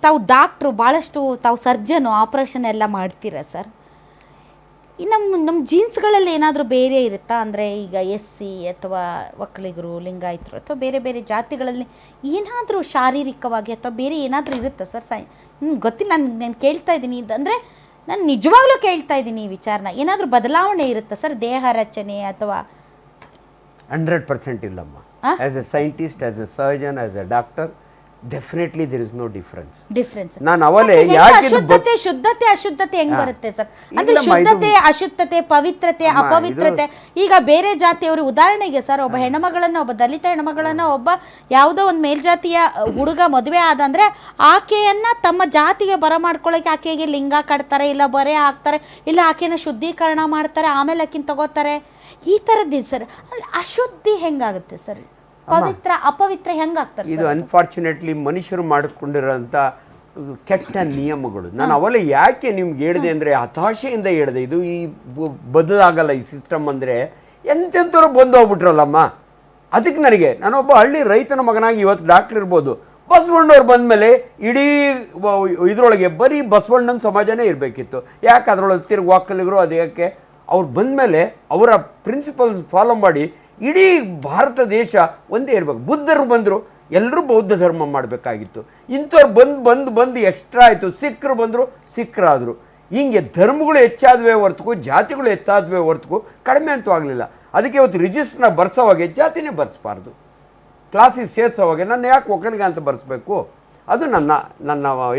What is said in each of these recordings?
ತಾವು ಡಾಕ್ಟ್ರು, ಭಾಳಷ್ಟು ತಾವು ಸರ್ಜನು, ಆಪ್ರೇಷನ್ ಎಲ್ಲ ಮಾಡ್ತೀರಾ ಸರ್. ಈ ನಮ್ಮ ಜೀನ್ಸ್ಗಳಲ್ಲಿ ಏನಾದರೂ ಬೇರೆ ಇರುತ್ತಾ? ಅಂದರೆ ಈಗ SC ಅಥವಾ ಒಕ್ಕಲಿಗರು, ಲಿಂಗಾಯತರು ಅಥವಾ ಬೇರೆ ಬೇರೆ ಜಾತಿಗಳಲ್ಲಿ ಏನಾದರೂ ಶಾರೀರಿಕವಾಗಿ ಅಥವಾ ಬೇರೆ ಏನಾದರೂ ಇರುತ್ತಾ ಸರ್? ಗೊತ್ತಿಲ್ಲ, ನಾನು ಕೇಳ್ತಾ ಇದ್ದೀನಿ. ಅಂದರೆ ನಾನು ನಿಜವಾಗ್ಲೂ ಕೇಳ್ತಾ ಇದ್ದೀನಿ ಈ ವಿಚಾರನ. ಏನಾದರೂ ಬದಲಾವಣೆ ಇರುತ್ತಾ ಸರ್ ದೇಹ ರಚನೆ ಅಥವಾ? 100% ಇಲ್ಲಮ್ಮ. As a scientist, as a surgeon, as a doctor, definitely there is no difference. ನಾನು ಅವಲೇ ಶುದ್ಧತೆ ಅಶುದ್ಧತೆ ಹೆಂಗ್ ಬರುತ್ತೆ ಸರ್? ಅಂದ್ರೆ ಶುದ್ಧತೆ, ಅಶುದ್ಧತೆ, ಪವಿತ್ರತೆ, ಅಪವಿತ್ರತೆ. ಈಗ ಬೇರೆ ಜಾತಿಯವರು, ಉದಾಹರಣೆಗೆ ಸರ್, ಒಬ್ಬ ಹೆಣ್ಮಗಳನ್ನ, ಒಬ್ಬ ದಲಿತ ಹೆಣ್ಮಗಳನ್ನ ಒಬ್ಬ ಯಾವುದೋ ಒಂದು ಮೇಲ್ಜಾತಿಯ ಹುಡುಗ ಮದುವೆ ಆದಂದ್ರೆ ಆಕೆಯನ್ನ ತಮ್ಮ ಜಾತಿಗೆ ಬರಮಾಡ್ಕೊಳ್ಳೋಕೆ ಆಕೆಗೆ ಲಿಂಗ ಕಟ್ತಾರೆ, ಇಲ್ಲ ಬರೆ ಹಾಕ್ತಾರೆ, ಇಲ್ಲ ಆಕೆನ ಶುದ್ಧೀಕರಣ ಮಾಡ್ತಾರೆ, ಆಮೇಲೆ ಆಕಿನ ತಗೋತಾರೆ. ಈ ಥರದ್ದು ಸರ್. ಅಶುದ್ಧಿ ಹೆಂಗಾಗುತ್ತೆ ಸರ್? ಪವಿತ್ರ ಅಪವಿತ್ರ ಹೆಂಗಾಗ್ತಾರೆ? ಇದು ಅನ್ಫಾರ್ಚುನೇಟ್ಲಿ ಮನುಷ್ಯರು ಮಾಡಿಕೊಂಡಿರೋಂಥ ಕೆಟ್ಟ ನಿಯಮಗಳು. ನಾನು ಅವಲೇ ಯಾಕೆ ನಿಮ್ಗೆ ಹೇಳಿದೆ ಅಂದರೆ ಹತಾಶೆಯಿಂದ ಹೇಳಿದೆ. ಇದು ಈ ಬದಲಾಗಲ್ಲ ಈ ಸಿಸ್ಟಮ್. ಅಂದರೆ ಎಂತೆಂಥವ್ರು ಬಂದು ಹೋಗ್ಬಿಟ್ರಲ್ಲಮ್ಮ. ಅದಕ್ಕೆ ನನಗೆ, ನಾನೊಬ್ಬ ಹಳ್ಳಿ ರೈತನ ಮಗನಾಗಿ ಇವತ್ತು ಡಾಕ್ಟರ್ ಇರ್ಬೋದು. ಬಸವಣ್ಣವ್ರು ಬಂದಮೇಲೆ ಇಡೀ ಇದರೊಳಗೆ ಬರೀ ಬಸವಣ್ಣನ ಸಮಾಜನೇ ಇರಬೇಕಿತ್ತು. ಯಾಕೆ ಅದರೊಳಗೆ ತಿರುಗಿ ಒಕ್ಕಲಿಗರು ಅದಕ್ಕೆ ಅವ್ರು ಬಂದಮೇಲೆ ಅವರ ಪ್ರಿನ್ಸಿಪಲ್ಸ್ ಫಾಲೋ ಮಾಡಿ ಇಡೀ ಭಾರತ ದೇಶ ಒಂದೇ ಇರಬೇಕು. ಬುದ್ಧರು ಬಂದರು, ಎಲ್ಲರೂ ಬೌದ್ಧ ಧರ್ಮ ಮಾಡಬೇಕಾಗಿತ್ತು. ಇಂಥವ್ರು ಬಂದು ಎಕ್ಸ್ಟ್ರಾ ಆಯಿತು. ಸಿಖ್ರು ಬಂದರು, ಸಿಖ್ರಾದರು. ಹಿಂಗೆ ಧರ್ಮಗಳು ಹೆಚ್ಚಾದವೇ ಹೊರತು ಜಾತಿಗಳು ಹೆಚ್ಚಾದವೇ ಹೊರತು ಕಡಿಮೆ ಅಂತೂ ಆಗಲಿಲ್ಲ. ಅದಕ್ಕೆ ಇವತ್ತು ರಿಜಿಸ್ಟ್ರನ್ನ ಬರ್ಸೋವಾಗೆ ಜಾತಿನೇ ಬರ್ಸ್ಬಾರ್ದು, ಕ್ಲಾಸಿಗೆ ಸೇರಿಸೋವಾಗೆ ನನ್ನ ಯಾಕೆ ಒಕ್ಕಲಿಗ ಅಂತ ಬರ್ಸ್ಬೇಕು? ಅದು ನನ್ನ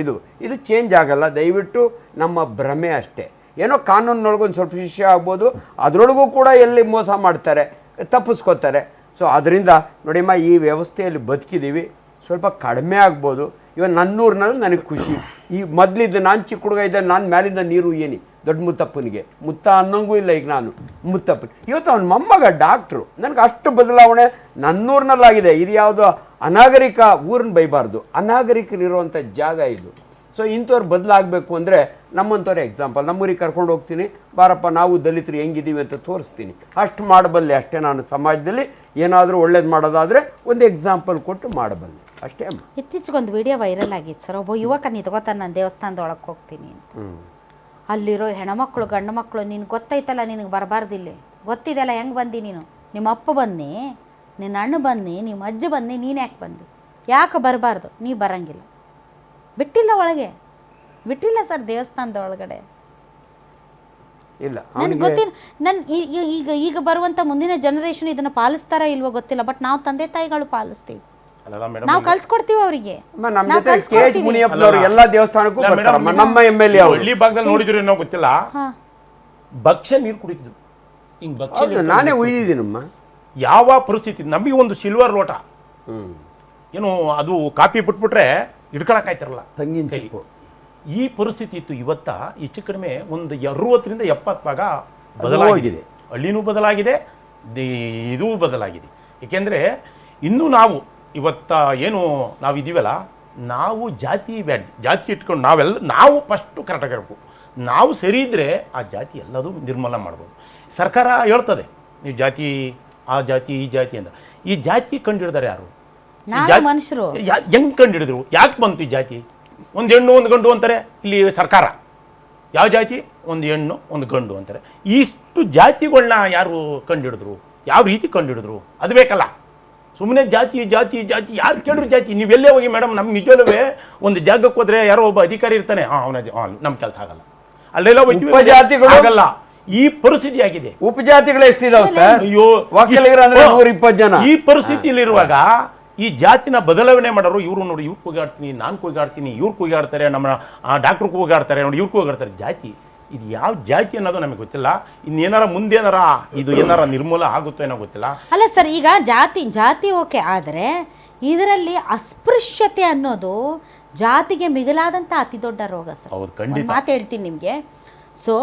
ಇದು ಚೇಂಜ್ ಆಗಲ್ಲ. ದಯವಿಟ್ಟು ನಮ್ಮ ಭ್ರಮೆ ಅಷ್ಟೇ. ಏನೋ ಕಾನೂನಿನೊಳಗೊಂದು ಸ್ವಲ್ಪ ಶಿಕ್ಷೆ ಆಗ್ಬೋದು, ಅದರೊಳಗೂ ಕೂಡ ಎಲ್ಲಿ ಮೋಸ ಮಾಡ್ತಾರೆ, ತಪ್ಪಿಸ್ಕೋತಾರೆ. ಸೊ ಅದರಿಂದ ನೋಡಿಮ್ಮ, ಈ ವ್ಯವಸ್ಥೆಯಲ್ಲಿ ಬದುಕಿದ್ದೀವಿ. ಸ್ವಲ್ಪ ಕಡಿಮೆ ಆಗ್ಬೋದು. ಇವತ್ತು ನನ್ನೂರಿನಲ್ಲಿ ನನಗೆ ಖುಷಿ. ಈ ಮೊದಲಿದ್ದು ನಾನು ಚಿಕ್ಕ ಹುಡುಗ ಇದ್ದೆ, ನಾನು ಮ್ಯಾಲಿಂದ ನೀರು ಏನಿ ದೊಡ್ಡ ಮುತ್ತಪ್ಪನಿಗೆ, ಮುತ್ತ ಅನ್ನೋಂಗೂ ಇಲ್ಲ ಈಗ ನಾನು ಮುತ್ತಪ್ಪನ. ಇವತ್ತು ಅವನ ಮೊಮ್ಮಗ ಡಾಕ್ಟ್ರು. ನನಗೆ ಅಷ್ಟು ಬದಲಾವಣೆ ನನ್ನೂರಿನಲ್ಲಾಗಿದೆ. ಇದು ಯಾವುದೋ ಅನಾಗರಿಕ ಊರನ್ನ ಬೈಬಾರ್ದು, ಅನಾಗರಿಕರಿರುವಂಥ ಜಾಗ ಇದು. ಸೊ ಇಂಥವ್ರು ಬದಲಾಗಬೇಕು ಅಂದರೆ ನಮ್ಮಂಥವ್ರೆ ಎಕ್ಸಾಂಪಲ್. ನಮ್ಮೂರಿಗೆ ಕರ್ಕೊಂಡು ಹೋಗ್ತೀನಿ, ಬಾರಪ್ಪ ನಾವು ದಲಿತರು ಹೆಂಗಿದ್ದೀವಿ ಅಂತ ತೋರಿಸ್ತೀನಿ. ಅಷ್ಟು ಮಾಡಬಲ್ಲೆ ಅಷ್ಟೇ. ನಾನು ಸಮಾಜದಲ್ಲಿ ಏನಾದರೂ ಒಳ್ಳೇದು ಮಾಡೋದಾದರೆ ಒಂದು ಎಕ್ಸಾಂಪಲ್ ಕೊಟ್ಟು ಮಾಡಬಲ್ಲೆ ಅಷ್ಟೇ. ಇತ್ತೀಚೆಗೊಂದು ವಿಡಿಯೋ ವೈರಲ್ ಆಗಿತ್ತು ಸರ್. ಒಬ್ಬ ಯುವಕ ನಿಂತ್ಕೋತಾನೆ, ನಾನು ದೇವಸ್ಥಾನದೊಳಗೆ ಹೋಗ್ತೀನಿ ಅಂತ. ಅಲ್ಲಿರೋ ಹೆಣ್ಮಕ್ಳು ಗಂಡು ಮಕ್ಕಳು, ನೀನು ಗೊತ್ತೈತಲ್ಲ, ನಿನಗೆ ಬರಬಾರ್ದಿಲ್ಲ, ಗೊತ್ತಿದೆಲ್ಲ, ಹೆಂಗೆ ಬಂದು ನೀನು? ನಿಮ್ಮ ಅಪ್ಪ ಬನ್ನಿ, ನಿನ್ನ ಅಣ್ಣ ಬನ್ನಿ, ನಿಮ್ಮ ಅಜ್ಜ ಬನ್ನಿ, ನೀನು ಯಾಕೆ ಬಂದು? ಯಾಕೆ ಬರಬಾರ್ದು? ನೀ ಬರಂಗಿಲ್ಲ. ಬಿಟ್ಟಿಲ್ಲ, ಒಳಗೆ ಬಿಟ್ಟಿಲ್ಲ ಸರ್ ದೇವಸ್ಥಾನದ ಒಳಗಡೆ. ಇಲ್ಲ, ನನಗೆ ಗೊತ್ತಿಲ್ಲ. ಈಗ ಬರುವಂಥ ಮುಂದಿನ ಜನರೇಷನ್ ಇದನ್ನು ಪಾಲಿಸ್ತಾರ ಇಲ್ವೋ ಗೊತ್ತಿಲ್ಲ. ಬಟ್ ನಾವು ತಂದೆ ತಾಯಿಗಳು ಪಾಲಿಸ್ತೀವಿ, ನಾವು ಕಲ್ಸ್ಕೊಡ್ತೀವಿ ಅವರಿಗೆ. ಎಲ್ಲ ದೇವಸ್ಥಾನಕ್ಕೂ ನಮ್ಮ MLA ಹಳ್ಳಿ ಭಾಗದಲ್ಲಿ ನೋಡಿದ್ರು ಏನೋ ಗೊತ್ತಿಲ್ಲ, ಭಕ್ಷ್ಯ ನೀರು ಕುಡಿತಿದ್ರು. ಹಿಂಗ್ ಭಕ್ಷ್ಯ ನಾನೇ ಉಯ್ದಿದ್ದೀನಮ್ಮ. ಯಾವ ಪರಿಸ್ಥಿತಿ? ನಮಗೆ ಒಂದು ಸಿಲ್ವರ್ ಲೋಟ ಏನು ಅದು ಕಾಪಿ ಬಿಟ್ಬಿಟ್ರೆ ಹಿಡ್ಕೊಳಕ್ಕಾಯ್ತಿರಲ್ಲ, ತಂಗಿನ ಚಿಪ್ಪು. ಈ ಪರಿಸ್ಥಿತಿ ಇತ್ತು. ಇವತ್ತ ಹೆಚ್ಚು ಕಡಿಮೆ ಒಂದು 60ರಿಂದ 70 ಭಾಗ ಬದಲಾಗಿದೆ. ಹಳ್ಳಿನೂ ಬದಲಾಗಿದೆ, ಇದೂ ಬದಲಾಗಿದೆ. ಏಕೆಂದರೆ ಇನ್ನೂ ನಾವು ಇವತ್ತ ಏನು ನಾವಿದ್ದೀವಲ್ಲ, ನಾವು ಜಾತಿ ಇಟ್ಕೊಂಡು ನಾವು ಫಸ್ಟು ಕರೆಕ್ಟಾಗಿರಬೇಕು. ನಾವು ಸರಿ ಇದ್ದರೆ ಆ ಜಾತಿ ಎಲ್ಲದೂ ನಿರ್ಮೂಲನೆ ಮಾಡ್ಬೋದು. ಸರ್ಕಾರ ಹೇಳ್ತದೆ ನೀವು ಜಾತಿ, ಆ ಜಾತಿ, ಈ ಜಾತಿ ಅಂತ. ಈ ಜಾತಿ ಕಂಡುಹಿಡಿದಾರೆ ಯಾರು? ಮನುಷ್ಯರು ಹೆಂಗ್ ಕಂಡುಹಿಡಿದ್ರು? ಯಾಕೆ ಬಂತು ಈ ಜಾತಿ? ಒಂದು ಹೆಣ್ಣು ಒಂದು ಗಂಡು ಅಂತಾರೆ ಇಲ್ಲಿ ಸರ್ಕಾರ. ಯಾವ ಜಾತಿ? ಒಂದು ಹೆಣ್ಣು ಒಂದು ಗಂಡು ಅಂತಾರೆ. ಇಷ್ಟು ಜಾತಿಗಳನ್ನ ಯಾರು ಕಂಡುಹಿಡಿದ್ರು? ಯಾವ ರೀತಿ ಕಂಡುಹಿಡಿದ್ರು? ಅದು ಬೇಕಲ್ಲ. ಸುಮ್ಮನೆ ಜಾತಿ ಜಾತಿ ಜಾತಿ ಯಾರು ಕೇಳಿದ್ರು ಜಾತಿ. ನೀವೆಲ್ಲೇ ಹೋಗಿ ಮೇಡಮ್, ನಮ್ಗೆ ನಿಜವೇ ಒಂದು ಜಾಗಕ್ಕೆ ಹೋದ್ರೆ ಯಾರೋ ಒಬ್ಬ ಅಧಿಕಾರಿ ಇರ್ತಾನೆ, ನಮ್ಮ ಕೆಲಸ ಆಗಲ್ಲ, ಅಲ್ಲೆಲ್ಲ ಉಪಜಾತಿಗಳು ಆಗಲ್ಲ. ಈ ಪರಿಸ್ಥಿತಿ ಆಗಿದೆ. ಉಪಜಾತಿಗಳು ಎಷ್ಟಿದಾವೆ ಸರ್? ಅಯ್ಯೋ, 120 ಜನ. ಈ ಪರಿಸ್ಥಿತಿಯಲ್ಲಿರುವಾಗ ಈ ಜಾತಿನ ಬದಲಾವಣೆ ಮಾಡೋರು ಇವರು ನೋಡಿ, ಇವ್ರು ಕೂಗಾಡ್ತೀನಿ, ನಾನು ಕೂಗಾಡ್ತೀನಿ, ಇವ್ರು ಕೂಗಾಡ್ತಾರೆ, ನಮ್ಮ ಡಾಕ್ಟ್ರು ಕೂಗಾಡ್ತಾರೆ ನೋಡಿ, ಇವ್ರು ಕೂಗಾಡ್ತಾರೆ. ಜಾತಿ ಇದು ಯಾವ ಜಾತಿ ಅನ್ನೋದು ನಮಗೆ ಗೊತ್ತಿಲ್ಲ. ಇನ್ನೇನಾರ ಮುಂದೇನಾರ ಇದು ಏನಾರ ನಿರ್ಮೂಲ ಆಗುತ್ತೋ ಏನೋ ಗೊತ್ತಿಲ್ಲ. ಅಲ್ಲ ಸರ್, ಈಗ ಜಾತಿ ಓಕೆ, ಆದರೆ ಇದರಲ್ಲಿ ಅಸ್ಪೃಶ್ಯತೆ ಅನ್ನೋದು ಜಾತಿಗೆ ಮಿಗಿಲಾದಂಥ ಅತಿ ದೊಡ್ಡ ರೋಗ ಸರ್. ಹೌದು, ಖಂಡಿತ ಮಾತು ಹೇಳ್ತೀನಿ ನಿಮಗೆ. ಸೊ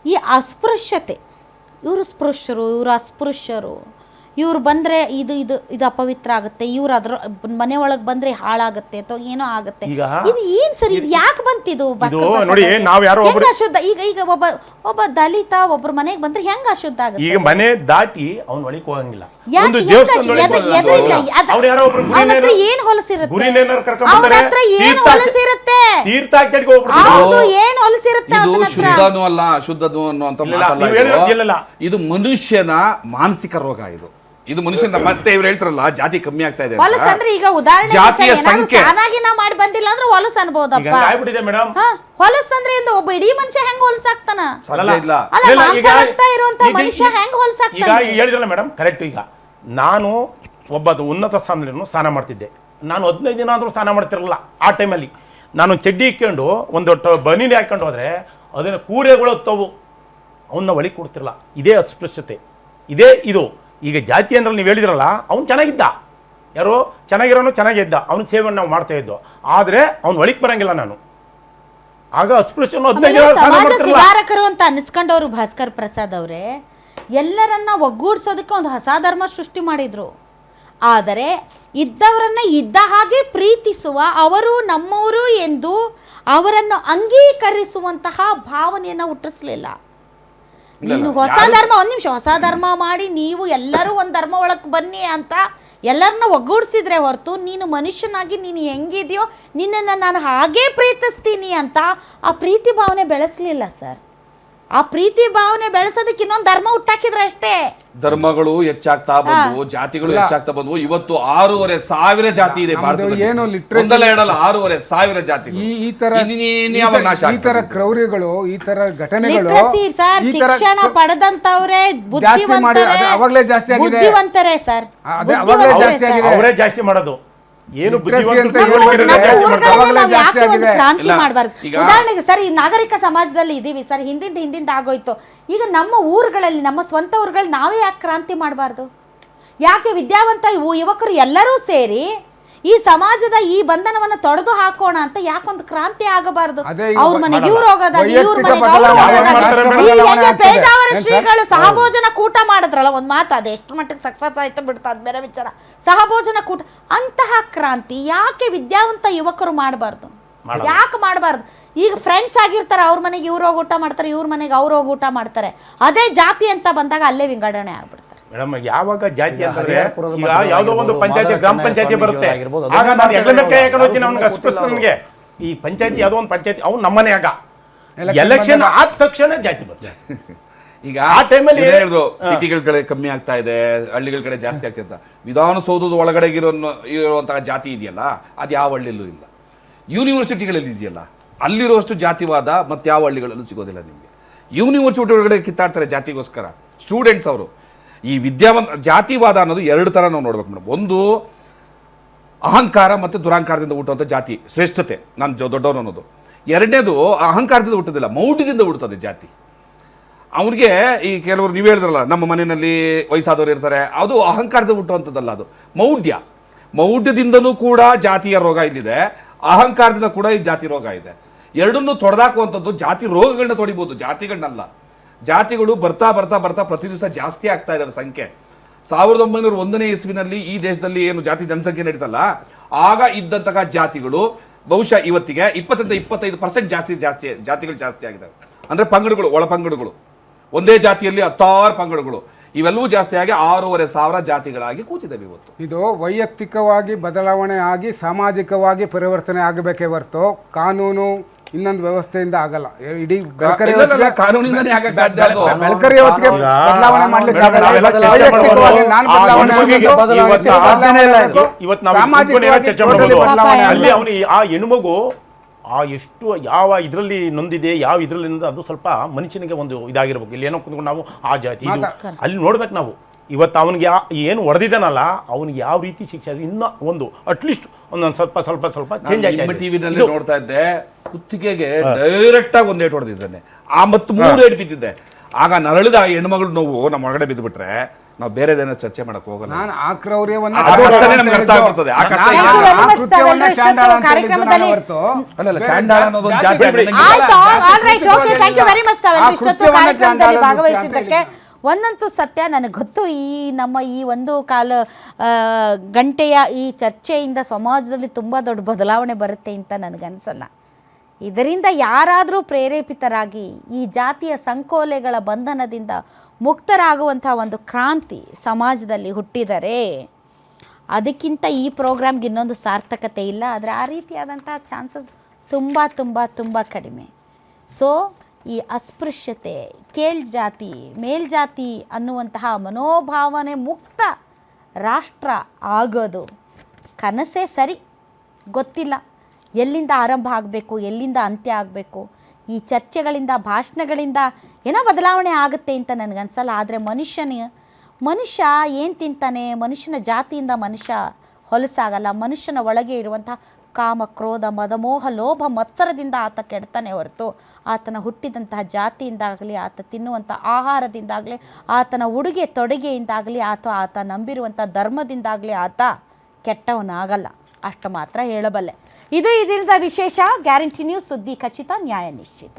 ಈ ಅಸ್ಪೃಶ್ಯತೆ, ಇವರು ಸ್ಪೃಶ್ಯರು, ಇವರು ಅಸ್ಪೃಶ್ಯರು, ಇವ್ರು ಬಂದ್ರೆ ಇದು ಇದು ಇದು ಅಪವಿತ್ರ ಆಗುತ್ತೆ, ಇವ್ರು ಅದ್ರ ಮನೆ ಒಳಗ್ ಬಂದ್ರೆ ಹಾಳಾಗುತ್ತೆ ಅಥವಾ ಏನೋ ಆಗುತ್ತೆ. ಇದು ಏನ್ ಸರ್, ಇದು ಯಾಕೆ ಬಂತಿದು? ನೋಡಿ, ನಾವು ಯಾರೋ ಅಶುದ್ಧ. ಈಗ ಒಬ್ಬ ದಲಿತ ಒಬ್ರು ಮನೆಗೆ ಬಂದ್ರೆ ಹೆಂಗ ಅಶುದ್ಧ ಆಗುತ್ತೆ? ಈಗ ಮನೆ ದಾಟಿ ಅವ್ನ ಒಳಗೆ ಹೋಗಂಗಿಲ್ಲ. ಏನ್ ಹೊಲಸಿರುತ್ತೆ? ಏನ್ ಹೊಲಸಿರುತ್ತೆ? ಶುದ್ಧನೂ ಅಲ್ಲ ಅಶುದ್ಧನೂ ಅನ್ನುವಂತ ಮಾತಲ್ಲ. ಇದು ಮನುಷ್ಯನ ಮಾನಸಿಕ ರೋಗ. ಇದು ಮನುಷ್ಯನ ಮತ್ತೆ ಇವ್ರು ಹೇಳ್ತಾರಲ್ಲ ಜಾತಿ ಕಮ್ಮಿ ಆಗ್ತಾ ಇದೆ ಅಂದ್ರೆ ಈಗ ಉದಾಹರಣೆ ಜಾತಿಯ ಸಂಖ್ಯೆ ಮಾಡಿ ಬಂದಿಲ್ಲ ಅಂದ್ರೆ ಹೊಲಸ್ ಅನ್ಬೋದಪ್ಪ. ಹೊಲಸ್ ಅಂದ್ರೆ ಒಬ್ಬ ಇಡೀ ಮನುಷ್ಯ ಹೆಂಗ್ ಹೊಲಸಾಗ್ತಾನ? ಇರುವಂತ ಮನುಷ್ಯ ಹೆಂಗ್ ಹೊಲಸಾಗ್ತಾನ? ಈಗ ಹೇಳಿದ್ರಲ್ಲ ಮೇಡಮ್, ಕರೆಕ್ಟ್. ಈಗ ನಾನು ಒಬ್ಬ ಉನ್ನತ ಸ್ಥಾನದಲ್ಲಿ ಸ್ನಾನ ಮಾಡ್ತಿದ್ದೆ. ನಾನು 15 ದಿನ ಆದ್ರೂ ಸ್ನಾನ ಮಾಡ್ತಿರಲಿಲ್ಲ. ಆ ಟೈಮಲ್ಲಿ ನಾನು ಚಡ್ಡಿ ಇಕ್ಕೊಂಡು ಒಂದು ಬನೀನಿ ಹಾಕೊಂಡು ಹೋದ್ರೆ ಅದನ್ನ ಕೂರೆಗಳು ತವು ಅವನ್ನ ಒಳಗೆ ಕೊಡ್ತಿರಲ್ಲ. ಇದೇ ಅಸ್ಪೃಶ್ಯತೆ, ಇದೇ ಇದು. ಈಗ ಜಾತಿ ಅಂದ್ರೆ ನೀವು ಹೇಳಿದ್ರಲ್ಲ, ಅವ್ನು ಚೆನ್ನಾಗಿದ್ದ, ಯಾರೋ ಚೆನ್ನಾಗಿರೋನು ಚೆನ್ನಾಗಿದ್ದ, ಅವ್ನ ಸೇವೆಯನ್ನು ನಾವು ಮಾಡ್ತಾ ಇದ್ದೋ. ಆದ್ರೆ ಅವ್ನು ಒಳಗೆ ಬರಂಗಿಲ್ಲ. ನಾನು ಆಗ ಅಸ್ಪೃಶ್ಯನು 15 ಸುಧಾರಕರು ಅಂತ ಅನಿಸ್ಕೊಂಡವ್ರು ಭಾಸ್ಕರ್ ಪ್ರಸಾದ್ ಅವರೇ ಎಲ್ಲರನ್ನ ಒಗ್ಗೂಡ್ಸೋದಕ್ಕೆ ಒಂದು ಹೊಸ ಧರ್ಮ ಸೃಷ್ಟಿ ಮಾಡಿದ್ರು. ಆದರೆ ಇದ್ದವರನ್ನ ಇದ್ದ ಹಾಗೆ ಪ್ರೀತಿಸುವ, ಅವರು ನಮ್ಮವರು ಎಂದು ಅವರನ್ನು ಅಂಗೀಕರಿಸುವಂತಹ ಭಾವನೆಯನ್ನು ಹುಟ್ಟಿಸ್ಲಿಲ್ಲ. ಇನ್ನು ಹೊಸ ಧರ್ಮ, ಒಂದ್ ನಿಮಿಷ, ಹೊಸ ಧರ್ಮ ಮಾಡಿ ನೀವು ಎಲ್ಲರೂ ಒಂದು ಧರ್ಮ ಒಳಕ್ಕೆ ಬನ್ನಿ ಅಂತ ಎಲ್ಲರನ್ನ ಒಗ್ಗೂಡಿಸಿದ್ರೆ ಹೊರತು ನೀನು ಮನುಷ್ಯನಾಗಿ ನೀನು ಹೆಂಗಿದೆಯೋ ನಿನ್ನನ್ನು ನಾನು ಹಾಗೇ ಪ್ರೀತಿಸ್ತೀನಿ ಅಂತ ಆ ಪ್ರೀತಿ ಭಾವನೆ ಬೆಳೆಸಲಿಲ್ಲ ಸರ್. ಆ ಪ್ರೀತಿ ಭಾವನೆ ಬೆಳೆಸೋದಕ್ಕೆ ಇನ್ನೊಂದು ಧರ್ಮ ಹುಟ್ಟಾಕಿದ್ರೆ ಅಷ್ಟೇ. ಧರ್ಮಗಳು ಹೆಚ್ಚಾಗ್ತಾ ಬಂದು, ಜಾತಿಗಳು ಹೆಚ್ಚಾಗ್ತಾ ಬಂದು. ಇವತ್ತು 6,500 ಜಾತಿ ಇದೆ ಭಾರತದಲ್ಲಿ. ಏನು ಹೇಳಲ್ಲ, 6,500 ಜಾತಿಗಳು. ಈ ತರ ಕ್ರೌರ್ಯಗಳು, ಈ ತರ ಘಟನೆಗಳು ಶಿಕ್ಷಣ ಪಡೆದಂತವ್ರೆ ಅವಾಗಲೇ ಜಾಸ್ತಿ ಆಗಿದೆ. ಬುದ್ಧಿವಂತರೇ ಸರ್, ಅವರೇ ಜಾಸ್ತಿ ಮಾಡೋದು. ಏನು ಕ್ರಾಂತಿ ಮಾಡಬಾರ್ದು. ಉದಾಹರಣೆಗೆ ಸರ್, ಈ ನಾಗರಿಕ ಸಮಾಜದಲ್ಲಿ ಇದೀವಿ ಸರ್, ಹಿಂದಿಂದ ಆಗೋಯ್ತು. ಈಗ ನಮ್ಮ ಊರುಗಳಲ್ಲಿ, ನಮ್ಮ ಸ್ವಂತ ಊರುಗಳಲ್ಲಿ ನಾವೇ ಯಾಕೆ ಕ್ರಾಂತಿ ಮಾಡಬಾರ್ದು? ಯಾಕೆ ವಿದ್ಯಾವಂತ ಯುವಕರು ಎಲ್ಲರೂ ಸೇರಿ ಈ ಸಮಾಜದ ಈ ಬಂಧನವನ್ನ ತೊಡೆದು ಹಾಕೋಣ ಅಂತ ಯಾಕೊಂದು ಕ್ರಾಂತಿ ಆಗಬಾರದು? ಅವ್ರ ಮನೆಗೆ ಇವ್ರು ಹೋಗೋದಾಗಿ, ಇವ್ರ ಮನೆಗೆ ಅವ್ರು ಹೋಗೋದಾಗಿ. ಪೇಜಾವರ ಶ್ರೀಗಳು ಸಹಭೋಜನ ಕೂಟ ಮಾಡಿದ್ರಲ್ಲ, ಒಂದ್ ಮಾತು, ಅದು ಎಷ್ಟು ಮಟ್ಟಿಗೆ ಸಕ್ಸಸ್ ಆಯ್ತು ಬಿಡ್ತಾ, ಅದು ಬೇರೆ ವಿಚಾರ. ಸಹಭೋಜನ ಕೂಟ, ಅಂತಹ ಕ್ರಾಂತಿ ಯಾಕೆ ವಿದ್ಯಾವಂತ ಯುವಕರು ಮಾಡಬಾರ್ದು? ಯಾಕೆ ಮಾಡಬಾರ್ದು? ಈಗ ಫ್ರೆಂಡ್ಸ್ ಆಗಿರ್ತಾರೆ, ಅವ್ರ ಮನೆಗೆ ಇವ್ರು ಹೋಗಿ ಊಟ ಮಾಡ್ತಾರೆ, ಇವ್ರ ಮನೆಗೆ ಅವ್ರು ಹೋಗಿ ಊಟ ಮಾಡ್ತಾರೆ. ಅದೇ ಜಾತಿ ಅಂತ ಬಂದಾಗ ಅಲ್ಲೇ ವಿಂಗಡಣೆ ಆಗ್ಬಿಡ್ತಾರೆ. ಮೇಡಮ್, ಯಾವಾಗ ಜಾತಿ ಅಂತಂದ್ರೆ ಯಾವುದೋ ಒಂದು ಪಂಚಾಯತಿ, ಗ್ರಾಮ ಪಂಚಾಯತಿ ಬರುತ್ತೆ, ಆಗ ನಾನು ಎಗ್ಲಮೆಕ್ಕೆ ಹಾಕೊಂಡು ಹೋಗ್ತೀನಿ ಅವ್ನಿಗೆ ಅಸ್ಪೃಶ್ಯನಿಗೆ. ಈ ಪಂಚಾಯತಿ ಯಾವುದೋ ಒಂದು ಪಂಚಾಯತಿ, ಅವ್ನು ನಮ್ಮನೆ ಆಗ ಎಲೆಕ್ಷನ್ ಆದ ತಕ್ಷಣ ಜಾತಿ ಬರುತ್ತೆ. ಈಗ ಆ ಟೈಮಲ್ಲಿ ಹೇಳಿದ್ರು ಸಿಟಿಗಳ ಕಡೆ ಕಮ್ಮಿ ಆಗ್ತಾ ಇದೆ, ಹಳ್ಳಿಗಳ ಕಡೆ ಜಾಸ್ತಿ ಆಗ್ತಾ ಇದೆ. ವಿಧಾನಸೌಧದ ಒಳಗಡೆ ಇರುವಂತಹ ಜಾತಿ ಇದೆಯಲ್ಲ, ಅದು ಯಾವ ಹಳ್ಳಿಯಲ್ಲೂ ಇಲ್ಲ. ಯೂನಿವರ್ಸಿಟಿಗಳಲ್ಲಿ ಇದೆಯಲ್ಲ, ಅಲ್ಲಿರುವಷ್ಟು ಜಾತಿವಾದ ಮತ್ತೆ ಯಾವ ಹಳ್ಳಿಗಳಲ್ಲೂ ಸಿಗೋದಿಲ್ಲ ನಿಮಗೆ. ಯೂನಿವರ್ಸಿಟಿ ಒಳಗಡೆ ಕಿತ್ತಾಡ್ತಾರೆ ಜಾತಿಗೋಸ್ಕರ ಸ್ಟೂಡೆಂಟ್ಸ್ ಅವರು. ಈ ಜಾತಿವಾದ ಅನ್ನೋದು 2 ಥರ ನಾವು ನೋಡ್ಬೇಕು ಮೇಡಮ್. ಒಂದು ಅಹಂಕಾರ ಮತ್ತು ದುರಹಂಕಾರದಿಂದ ಹುಟ್ಟುವಂಥ ಜಾತಿ ಶ್ರೇಷ್ಠತೆ, ನಾನು ದೊಡ್ಡವನು ಅನ್ನೋದು. ಎರಡನೇದು ಅಹಂಕಾರದಿಂದ ಹುಟ್ಟೋದಿಲ್ಲ, ಮೌಢ್ಯದಿಂದ ಹುಟ್ಟುತ್ತದೆ ಜಾತಿ. ಅವ್ರಿಗೆ ಈ ಕೆಲವರು ನೀವು ಹೇಳಿದ್ರಲ್ಲ, ನಮ್ಮ ಮನೆಯಲ್ಲಿ ವಯಸ್ಸಾದವರು ಇರ್ತಾರೆ, ಅದು ಅಹಂಕಾರದಿಂದ ಹುಟ್ಟುವಂಥದ್ದಲ್ಲ, ಅದು ಮೌಢ್ಯ. ಮೌಢ್ಯದಿಂದನೂ ಕೂಡ ಜಾತಿಯ ರೋಗ ಇಲ್ಲಿದೆ, ಅಹಂಕಾರದಿಂದ ಕೂಡ ಈ ಜಾತಿ ರೋಗ ಇದೆ. ಎರಡನ್ನೂ ತೊಡೆದಾಕುವಂಥದ್ದು. ಜಾತಿ ರೋಗಗಳನ್ನ ತೊಡಿಬೋದು, ಜಾತಿಗಳನ್ನಲ್ಲ. ಜಾತಿಗಳು ಬರ್ತಾ ಬರ್ತಾ ಬರ್ತಾ ಪ್ರತಿ ದಿವಸ ಜಾಸ್ತಿ ಆಗ್ತಾ ಇದ್ದಾವೆ ಸಂಖ್ಯೆ. 1901ನೇ ಇಸ್ವಿನಲ್ಲಿ ಈ ದೇಶದಲ್ಲಿ ಏನು ಜಾತಿ ಜನಸಂಖ್ಯೆ ನಡೀತಲ್ಲ, ಆಗ ಇದ್ದಂತಹ ಜಾತಿಗಳು ಬಹುಶಃ ಇವತ್ತಿಗೆ 20-25% ಜಾತಿಗಳು ಜಾಸ್ತಿ ಆಗಿದ್ದಾವೆ. ಅಂದ್ರೆ ಪಂಗಡಗಳು, ಒಳ ಪಂಗಡಗಳು, ಒಂದೇ ಜಾತಿಯಲ್ಲಿ 16 ಪಂಗಡಗಳು, ಇವೆಲ್ಲವೂ ಜಾಸ್ತಿ ಆಗಿ 6,500 ಜಾತಿಗಳಾಗಿ ಕೂತಿದ್ದಾವೆ ಇವತ್ತು. ಇದು ವೈಯಕ್ತಿಕವಾಗಿ ಬದಲಾವಣೆ ಆಗಿ ಸಾಮಾಜಿಕವಾಗಿ ಪರಿವರ್ತನೆ ಆಗಬೇಕೇ ಹೊರತು ಕಾನೂನು ಇನ್ನೊಂದು ವ್ಯವಸ್ಥೆಯಿಂದ ಆಗಲ್ಲ. ಇಡೀ ಕಾನೂನಿಂದನೇ ಆಗಕ್ಕೆ ಸಾಧ್ಯ. ಬದಲಾವಣೆ ಮಾಡ್ಲಿಕ್ಕೆ ಅಲ್ಲಿ ಅವನು ಆ ಹೆಣ್ಮಗು ಎಷ್ಟು ಯಾವ ಇದರಲ್ಲಿ ನೊಂದಿದೆ, ಯಾವ ಇದರಲ್ಲಿ ಅದು ಸ್ವಲ್ಪ ಮನುಷ್ಯನಿಗೆ ಒಂದು ಇದಾಗಿರ್ಬೇಕು. ಇಲ್ಲಿ ಏನೋ ಕುಂತ್ಕೊಂಡು ನಾವು ಆ ಜಾತಿ ಇದು ಅಲ್ಲಿ ನೋಡ್ಬೇಕು ನಾವು. ಇವತ್ತು ಅವನಿಗೆ ಏನು ಹೊಡೆದಿದ್ದಾನಲ್ಲ, ಅವನಿಗೆ ಯಾವ ರೀತಿ ಶಿಕ್ಷೆ, ಇನ್ನೂ ಒಂದು ಅಟ್ಲೀಸ್ಟ್ ಒಂದೊಂದು ಸ್ವಲ್ಪ ಚೇಂಜ್ ಆಗಿ. ಟಿವಿನಲ್ಲಿ ನೋಡ್ತಾ ಇದ್ದೆ, ಕುತ್ತಿಗೆಗೆ ಡೈರೆಕ್ಟ್ ಆಗಿ 1 ಏಟು ಹೊಡೆದಿದ್ದಾನೆ, ಮತ್ತು 3 ಏಟು ಬಿದ್ದಿದ್ದೆ. ಆಗ ನರಳಿದ ಆ ಹೆಣ್ಮಗಳು ನೋವು ನಮ್ಮ ಹೊರಗಡೆ ಬಿದ್ದು ಬಿಟ್ರೆ ನಾವು ಬೇರೆದೇನೋ ಚರ್ಚೆ ಮಾಡಕ್ ಹೋಗಲ್ಲ. ನಾನು ಆ ಕ್ರೌರ್ಯವನ್ನ ಭಾಗವಹಿಸಿದ್ದಕ್ಕೆ ಒಂದಂತೂ ಸತ್ಯ, ನನಗೆ ಗೊತ್ತು ಈ ನಮ್ಮ ಈ ಒಂದು ಗಂಟೆಯ ಈ ಚರ್ಚೆಯಿಂದ ಸಮಾಜದಲ್ಲಿ ತುಂಬ ದೊಡ್ಡ ಬದಲಾವಣೆ ಬರುತ್ತೆ ಅಂತ ನನಗನ್ಸಲ್ಲ. ಇದರಿಂದ ಯಾರಾದರೂ ಪ್ರೇರೇಪಿತರಾಗಿ ಈ ಜಾತಿಯ ಸಂಕೋಲೆಗಳ ಬಂಧನದಿಂದ ಮುಕ್ತರಾಗುವಂಥ ಒಂದು ಕ್ರಾಂತಿ ಸಮಾಜದಲ್ಲಿ ಹುಟ್ಟಿದರೆ ಅದಕ್ಕಿಂತ ಈ ಪ್ರೋಗ್ರಾಮ್ಗೆ ಇನ್ನೊಂದು ಸಾರ್ಥಕತೆ ಇಲ್ಲ. ಆದರೆ ಆ ರೀತಿಯಾದಂಥ ಚಾನ್ಸಸ್ ತುಂಬ ತುಂಬ ತುಂಬ ಕಡಿಮೆ. ಸೊ ಈ ಅಸ್ಪೃಶ್ಯತೆ, ಕೀಳ್ಜಾತಿ ಮೇಲ್ಜಾತಿ ಅನ್ನುವಂತಹ ಮನೋಭಾವನೆ ಮುಕ್ತ ರಾಷ್ಟ್ರ ಆಗೋದು ಕನಸೇ ಸರಿ. ಗೊತ್ತಿಲ್ಲ ಎಲ್ಲಿಂದ ಆರಂಭ ಆಗಬೇಕು, ಎಲ್ಲಿಂದ ಅಂತ್ಯ ಆಗಬೇಕು. ಈ ಚರ್ಚೆಗಳಿಂದ, ಭಾಷಣಗಳಿಂದ ಏನೋ ಬದಲಾವಣೆ ಆಗುತ್ತೆ ಅಂತ ನನಗನ್ಸಲ್ಲ. ಆದರೆ ಮನುಷ್ಯ ಏನು ತಿಂತಾನೆ, ಮನುಷ್ಯನ ಜಾತಿಯಿಂದ ಮನುಷ್ಯ ಹೊಲಸಾಗಲ್ಲ. ಮನುಷ್ಯನ ಒಳಗೆ ಇರುವಂಥ ಕಾಮ, ಕ್ರೋಧ, ಮದ, ಮೋಹ, ಲೋಭ, ಮತ್ಸರದಿಂದ ಆತ ಕೆಡ್ತಾನೆ ಹೊರತು ಆತನ ಹುಟ್ಟಿದಂತಹ ಜಾತಿಯಿಂದಾಗಲಿ, ಆತ ತಿನ್ನುವಂಥ ಆಹಾರದಿಂದಾಗಲಿ, ಆತನ ಉಡುಗೆ ತೊಡುಗೆಯಿಂದಾಗಲಿ, ಅಥವಾ ಆತ ನಂಬಿರುವಂಥ ಧರ್ಮದಿಂದಾಗಲಿ ಆತ ಕೆಟ್ಟವನಾಗಲ್ಲ. ಅಷ್ಟು ಮಾತ್ರ ಹೇಳಬಲ್ಲೆ. ಇದು ಇದರಿಂದ ವಿಶೇಷ. ಗ್ಯಾರಂಟಿ ನ್ಯೂಸ್, ಸುದ್ದಿ ಖಚಿತ, ನ್ಯಾಯ ನಿಶ್ಚಿತ.